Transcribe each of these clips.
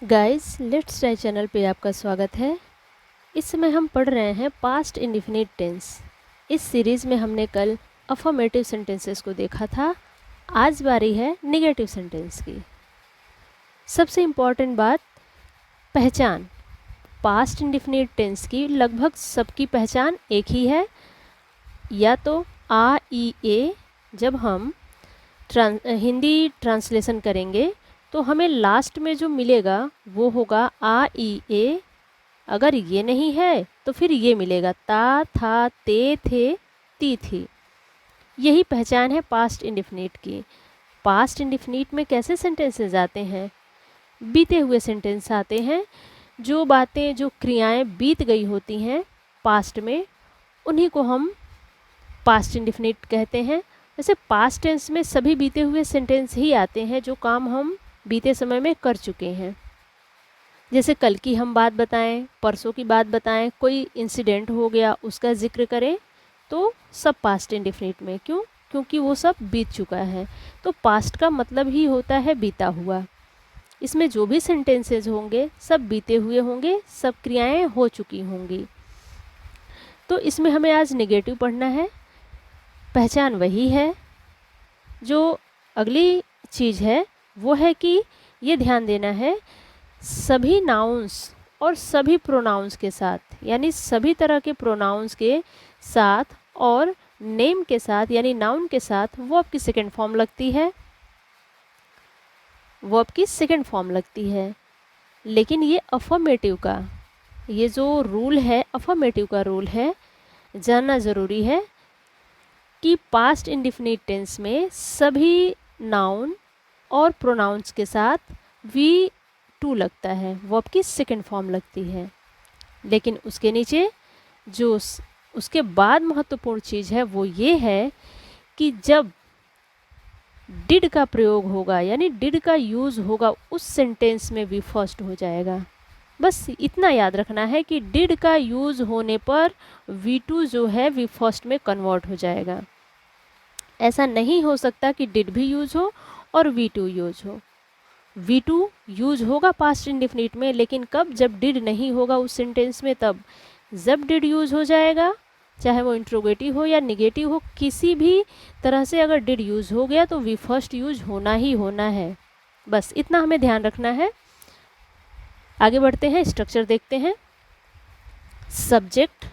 Guys let's try channel पे आपका स्वागत है। इस समय हम पढ़ रहे हैं पास्ट इंडिफिनिट टेंस। इस सीरीज़ में हमने कल अफर्मेटिव सेंटेंसेस को देखा था। आज बारी है नेगेटिव सेंटेंस की। सबसे इम्पॉर्टेंट बात, पहचान। पास्ट इंडिफिनिट टेंस की लगभग सबकी पहचान एक ही है, या तो आ ई ए। जब हम हिंदी ट्रांसलेशन करेंगे तो हमें लास्ट में जो मिलेगा वो होगा आ ई ए। अगर ये नहीं है तो फिर ये मिलेगा ता था ते थे ती थी। यही पहचान है पास्ट इंडिफिनिट की। पास्ट इंडिफिनिट में कैसे सेंटेंसेस आते हैं? बीते हुए सेंटेंस आते हैं। जो बातें, जो क्रियाएं बीत गई होती हैं पास्ट में, उन्हीं को हम पास्ट इंडिफिनिट कहते हैं। वैसे पास्ट टेंस में सभी बीते हुए सेंटेंस ही आते हैं जो काम हम बीते समय में कर चुके हैं। जैसे कल की हम बात बताएं, परसों की बात बताएं, कोई इंसिडेंट हो गया उसका जिक्र करें, तो सब पास्ट इंडिफिनिट में। क्यों? क्योंकि वो सब बीत चुका है। तो पास्ट का मतलब ही होता है बीता हुआ। इसमें जो भी सेंटेंसेज होंगे सब बीते हुए होंगे, सब क्रियाएं हो चुकी होंगी। तो इसमें हमें आज नेगेटिव पढ़ना है। पहचान वही है। जो अगली चीज़ है वो है कि ये ध्यान देना है, सभी नाउन्स और सभी प्रोनाउंस के साथ, यानी सभी तरह के प्रोनाउंस के साथ और नेम के साथ यानी नाउन के साथ वर्ब की सेकेंड फॉर्म लगती है। वर्ब की सेकेंड फॉर्म लगती है। लेकिन ये अफर्मेटिव का, ये जो रूल है, अफर्मेटिव का रूल है, जानना ज़रूरी है कि पास्ट इंडिफिनिट टेंस में सभी नाउन और प्रोनाउंस के साथ V2 लगता है, वर्ब की सेकेंड फॉर्म लगती है। लेकिन उसके नीचे जो उसके बाद महत्वपूर्ण चीज़ है वो ये है कि जब डिड का प्रयोग होगा, यानी डिड का यूज़ होगा, उस सेंटेंस में V फर्स्ट हो जाएगा। बस इतना याद रखना है कि डिड का यूज़ होने पर V2 जो है V फर्स्ट में कन्वर्ट हो जाएगा। ऐसा नहीं हो सकता कि डिड भी यूज़ हो और V2 यूज़ हो। V2 यूज होगा पास्ट इंडिफिनिट में, लेकिन कब? जब डिड नहीं होगा उस सेंटेंस में, तब। जब डिड यूज हो जाएगा, चाहे वो इंट्रोगेटिव हो या निगेटिव हो, किसी भी तरह से अगर डिड यूज हो गया तो वी फर्स्ट यूज होना ही होना है। बस इतना हमें ध्यान रखना है। आगे बढ़ते हैं, स्ट्रक्चर देखते हैं। Subject,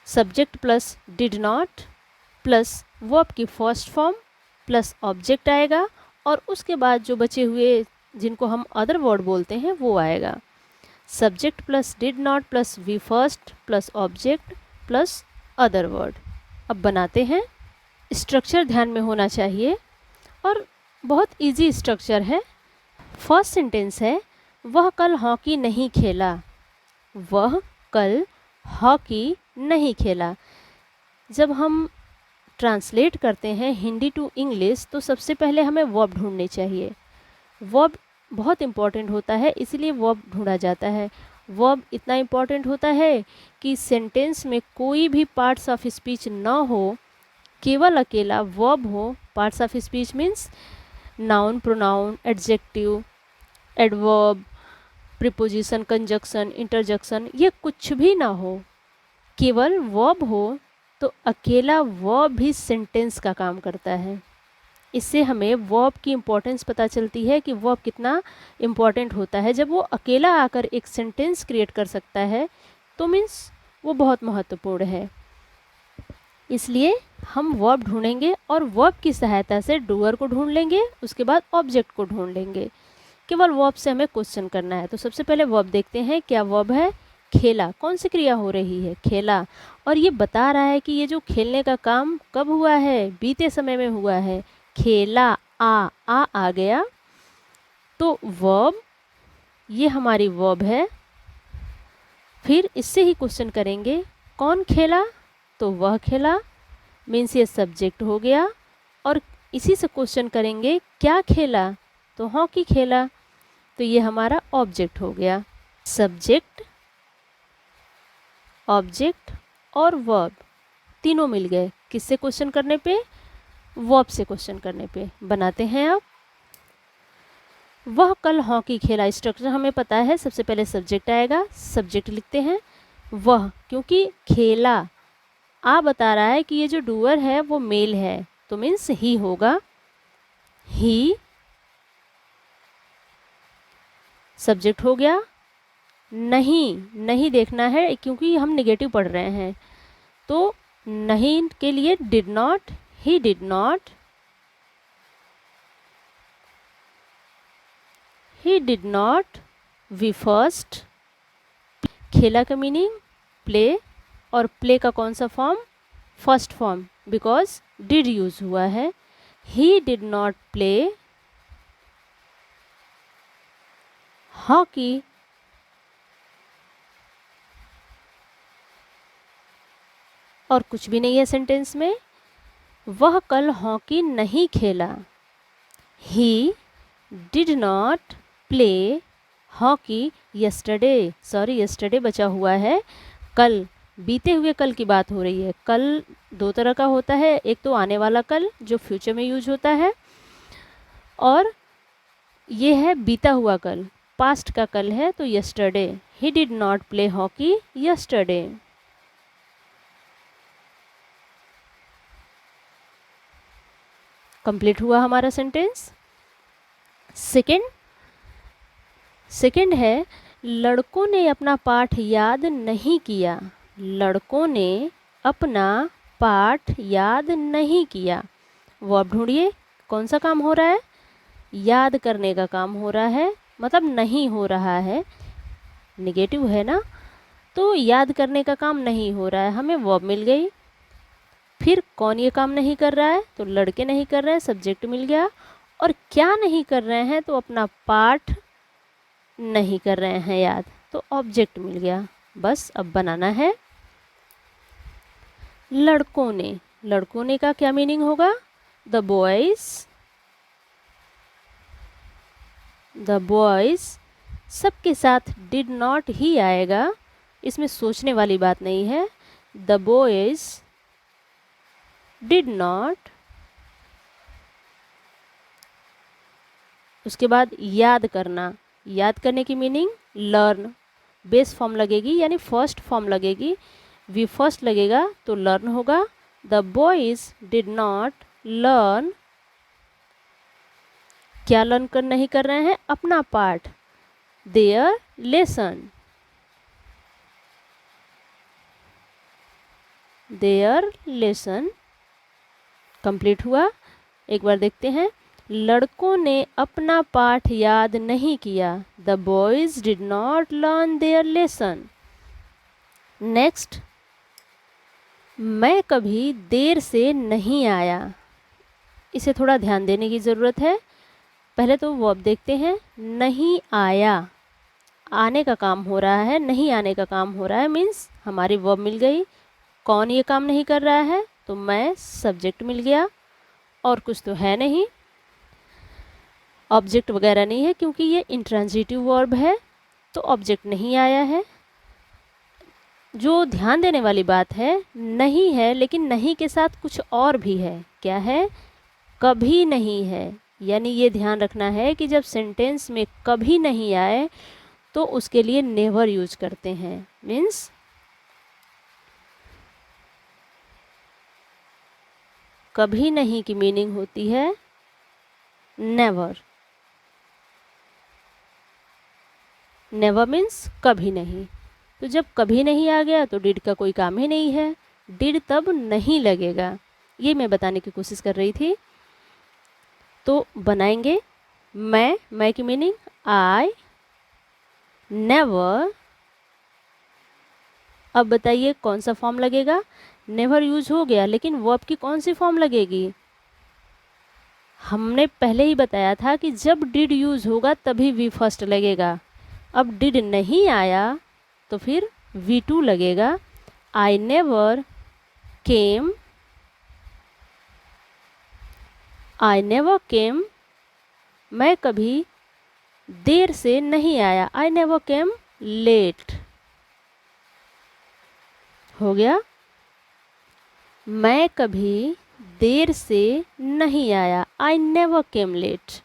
subject plus did not plus verb की फर्स्ट फॉर्म प्लस ऑब्जेक्ट आएगा, और उसके बाद जो बचे हुए जिनको हम अदर वर्ड बोलते हैं वो आएगा। Subject plus did not plus V first plus object plus other word. अब बनाते हैं। स्ट्रक्चर ध्यान में होना चाहिए और बहुत इजी स्ट्रक्चर है। फर्स्ट सेंटेंस है, वह कल हॉकी नहीं खेला। वह कल हॉकी नहीं खेला। जब हम ट्रांसलेट करते हैं हिंदी टू इंग्लिश तो सबसे पहले हमें वर्ब ढूंढने चाहिए। वर्ब बहुत इम्पॉर्टेंट होता है, इसलिए वर्ब ढूंढा जाता है। वर्ब इतना इम्पॉर्टेंट होता है कि सेंटेंस में कोई भी पार्ट्स ऑफ स्पीच ना हो, केवल अकेला वर्ब हो। Parts of speech means noun, pronoun, adjective, adverb, preposition, conjunction, interjection, ये कुछ भी ना हो, केवल वर्ब हो, तो अकेला वर्ब भी सेंटेंस का काम करता है। इससे हमें वर्ब की इम्पोर्टेंस पता चलती है कि वर्ब कितना इम्पॉर्टेंट होता है। जब वो अकेला आकर एक सेंटेंस क्रिएट कर सकता है तो मीन्स वो बहुत महत्वपूर्ण है। इसलिए हम वर्ब ढूंढेंगे और वर्ब की सहायता से डूअर को ढूंढ लेंगे, उसके बाद ऑब्जेक्ट को ढूंढ लेंगे। केवल वर्ब से हमें क्वेश्चन करना है। तो सबसे पहले वर्ब देखते हैं। क्या वर्ब है? खेला। कौन सी क्रिया हो रही है? खेला। और ये बता रहा है कि ये जो खेलने का काम कब हुआ है? बीते समय में हुआ है। खेला, आ गया। तो वर्ब, ये हमारी वर्ब है। फिर इससे ही क्वेश्चन करेंगे, कौन खेला? तो वह खेला, मीन्स ये सब्जेक्ट हो गया। और इसी से क्वेश्चन करेंगे, क्या खेला? तो हॉकी खेला, तो ये हमारा ऑब्जेक्ट हो गया। सब्जेक्ट, ऑब्जेक्ट और वर्ब तीनों मिल गए। किससे क्वेश्चन करने पे? वर्ब से क्वेश्चन करने पे। बनाते हैं अब। वह कल हॉकी खेला। स्ट्रक्चर हमें पता है, सबसे पहले सब्जेक्ट आएगा, सब्जेक्ट लिखते हैं वह, क्योंकि खेला आ बता रहा है कि ये जो डूअर है वो मेल है, तो मीन्स ही होगा, ही। सब्जेक्ट हो गया। नहीं, नहीं देखना है क्योंकि हम नेगेटिव पढ़ रहे हैं, तो नहीं के लिए did not, he did not, he did not V first. खेला का मीनिंग प्ले, और प्ले का कौन सा form, first form, because did use हुआ है। He did not play hockey, और कुछ भी नहीं है सेंटेंस में। वह कल हॉकी नहीं खेला। ही did not play hockey yesterday, sorry yesterday बचा हुआ है, कल, बीते हुए कल की बात हो रही है। कल दो तरह का होता है, एक तो आने वाला कल जो फ्यूचर में यूज होता है, और ये है बीता हुआ कल, पास्ट का कल है, तो yesterday. He did not play hockey yesterday. Complete हुआ हमारा सेंटेंस। सेकंड है, लड़कों ने अपना पाठ याद नहीं किया। लड़कों ने अपना पाठ याद नहीं किया। वर्ब ढूंढिए, कौन सा काम हो रहा है, याद करने का काम हो रहा है, मतलब नहीं हो रहा है, नेगेटिव है ना, तो याद करने का काम नहीं हो रहा है, हमें वर्ब मिल गई। फिर कौन ये काम नहीं कर रहा है, तो लड़के नहीं कर रहे हैं, सब्जेक्ट मिल गया। और क्या नहीं कर रहे हैं, तो अपना पाठ नहीं कर रहे हैं याद, तो ऑब्जेक्ट मिल गया। बस अब बनाना है। लड़कों ने, लड़कों ने का क्या मीनिंग होगा, द बॉयज, सबके साथ डिड नॉट ही आएगा, इसमें सोचने वाली बात नहीं है। द बॉयज डिड नॉट, उसके बाद याद करना, याद करने की मीनिंग लर्न, बेस फॉर्म लगेगी यानी फर्स्ट फॉर्म लगेगी, वी फर्स्ट लगेगा तो लर्न होगा। The boys did not learn, क्या लर्न कर नहीं कर रहे हैं, अपना पाठ, there lesson, there lesson. Complete हुआ। एक बार देखते हैं, लड़कों ने अपना पाठ याद नहीं किया। The boys did not learn their lesson. Next, मैं कभी देर से नहीं आया। इसे थोड़ा ध्यान देने की ज़रूरत है। पहले तो वर्ब देखते हैं, नहीं आया, आने का काम हो रहा है, नहीं आने का काम हो रहा है, मीन्स हमारी वर्ब मिल गई। कौन ये काम नहीं कर रहा है, तो मैं, सब्जेक्ट मिल गया, और कुछ तो है नहीं, ऑब्जेक्ट वगैरह नहीं है क्योंकि ये इंट्रांजिटिव वर्ब है, तो ऑब्जेक्ट नहीं आया है। जो ध्यान देने वाली बात है, नहीं है, लेकिन नहीं के साथ कुछ और भी है। क्या है, कभी नहीं है, यानी ये ध्यान रखना है कि जब सेंटेंस में कभी नहीं आए तो उसके लिए नेवर यूज करते हैं। मीन्स कभी नहीं की मीनिंग होती है नेवर। नेवर मीन्स कभी नहीं। तो जब कभी नहीं आ गया तो डिड का कोई काम ही नहीं है, डिड तब नहीं लगेगा। ये मैं बताने की कोशिश कर रही थी। तो बनाएंगे, मैं की मीनिंग आई, नेवर। अब बताइए कौन सा फॉर्म लगेगा, नेवर यूज हो गया, लेकिन वर्ब की कौन सी फॉर्म लगेगी। हमने पहले ही बताया था कि जब डिड यूज होगा तभी वी फर्स्ट लगेगा। अब डिड नहीं आया तो फिर V2 लगेगा। आई नेवर केम, आई नेवर केम, मैं कभी देर से नहीं आया, आई नेवर केम लेट। हो गया, मैं कभी देर से नहीं आया, I never came late.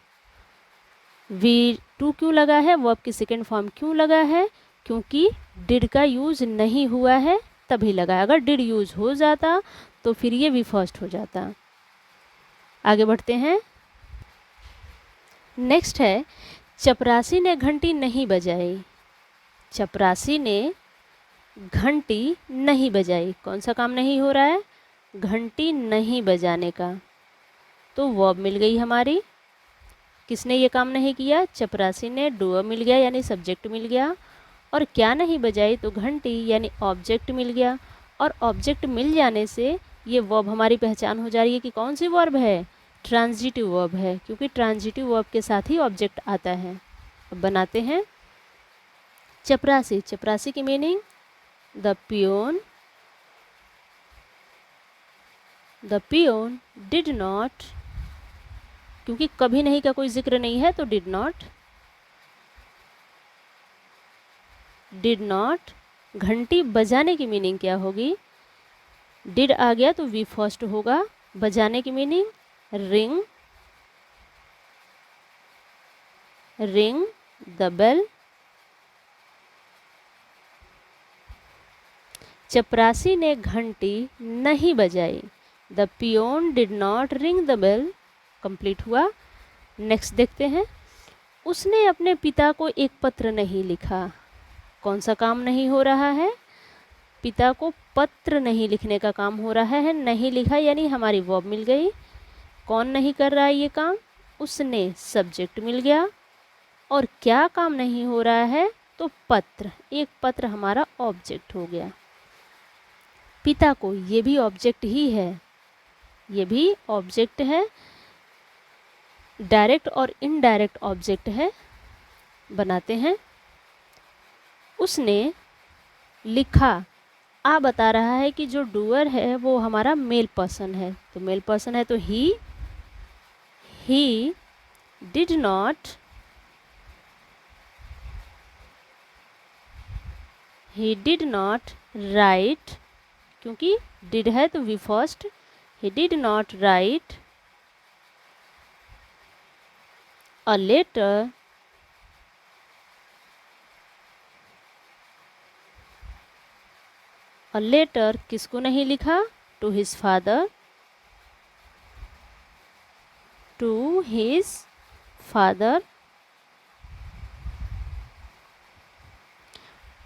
V two क्यों लगा है, वर्ब की सेकेंड फॉर्म क्यों लगा है, क्योंकि डिड का यूज़ नहीं हुआ है तभी लगा। अगर डिड यूज़ हो जाता तो फिर ये वी फर्स्ट हो जाता। आगे बढ़ते हैं। नेक्स्ट है चपरासी ने घंटी नहीं बजाई। चपरासी ने घंटी नहीं बजाई, कौन सा काम नहीं हो रहा है, घंटी नहीं बजाने का। तो वर्ब मिल गई हमारी, किसने ये काम नहीं किया, चपरासी ने। डूअर मिल गया यानी सब्जेक्ट मिल गया। और क्या नहीं बजाई, तो घंटी यानी ऑब्जेक्ट मिल गया। और ऑब्जेक्ट मिल जाने से ये वर्ब हमारी पहचान हो जा रही है कि कौन सी वर्ब है, ट्रांजिटिव वर्ब है, क्योंकि ट्रांजिटिव वर्ब के साथ ही ऑब्जेक्ट आता है। अब बनाते हैं चपरासी। चपरासी की meaning the peon did not, क्योंकि कभी नहीं का कोई जिक्र नहीं है तो डिड नॉट। घंटी बजाने की मीनिंग क्या होगी, डिड आ गया तो वी फर्स्ट होगा। बजाने की मीनिंग रिंग द बेल। चपरासी ने घंटी नहीं बजाई, the peon did not ring the bell. Complete हुआ। नेक्स्ट देखते हैं। उसने अपने पिता को एक पत्र नहीं लिखा, कौन सा काम नहीं हो रहा है, पिता को पत्र नहीं लिखने का काम हो रहा है। नहीं लिखा यानी हमारी वर्ब मिल गई। कौन नहीं कर रहा है ये काम, उसने, सब्जेक्ट मिल गया। और क्या काम नहीं हो रहा है, तो पत्र, एक पत्र हमारा ऑब्जेक्ट हो गया। पिता को, ये भी ऑब्जेक्ट ही है, ये भी ऑब्जेक्ट है, डायरेक्ट और इनडायरेक्ट ऑब्जेक्ट है। बनाते हैं। उसने लिखा, आ बता रहा है कि जो डूअर है वो हमारा मेल पर्सन है, तो मेल पर्सन है तो ही डिड नॉट राइट, क्योंकि डिड है तो V first, he did not write a letter किसको नहीं लिखा, टू हिज फादर।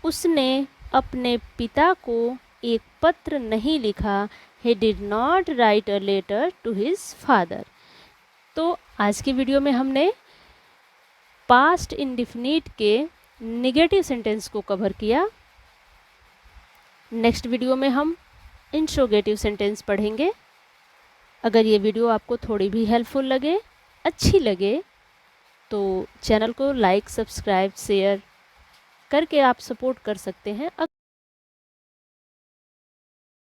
उसने अपने पिता को एक पत्र नहीं लिखा, he did not write a letter to his father। तो आज की वीडियो में हमने पास्ट इंडिफिनिट के नेगेटिव सेंटेंस को कवर किया। नेक्स्ट वीडियो में हम इंट्रोगेटिव सेंटेंस पढ़ेंगे। अगर ये वीडियो आपको थोड़ी भी हेल्पफुल लगे, अच्छी लगे, तो चैनल को लाइक, सब्सक्राइब, शेयर करके आप सपोर्ट कर सकते हैं।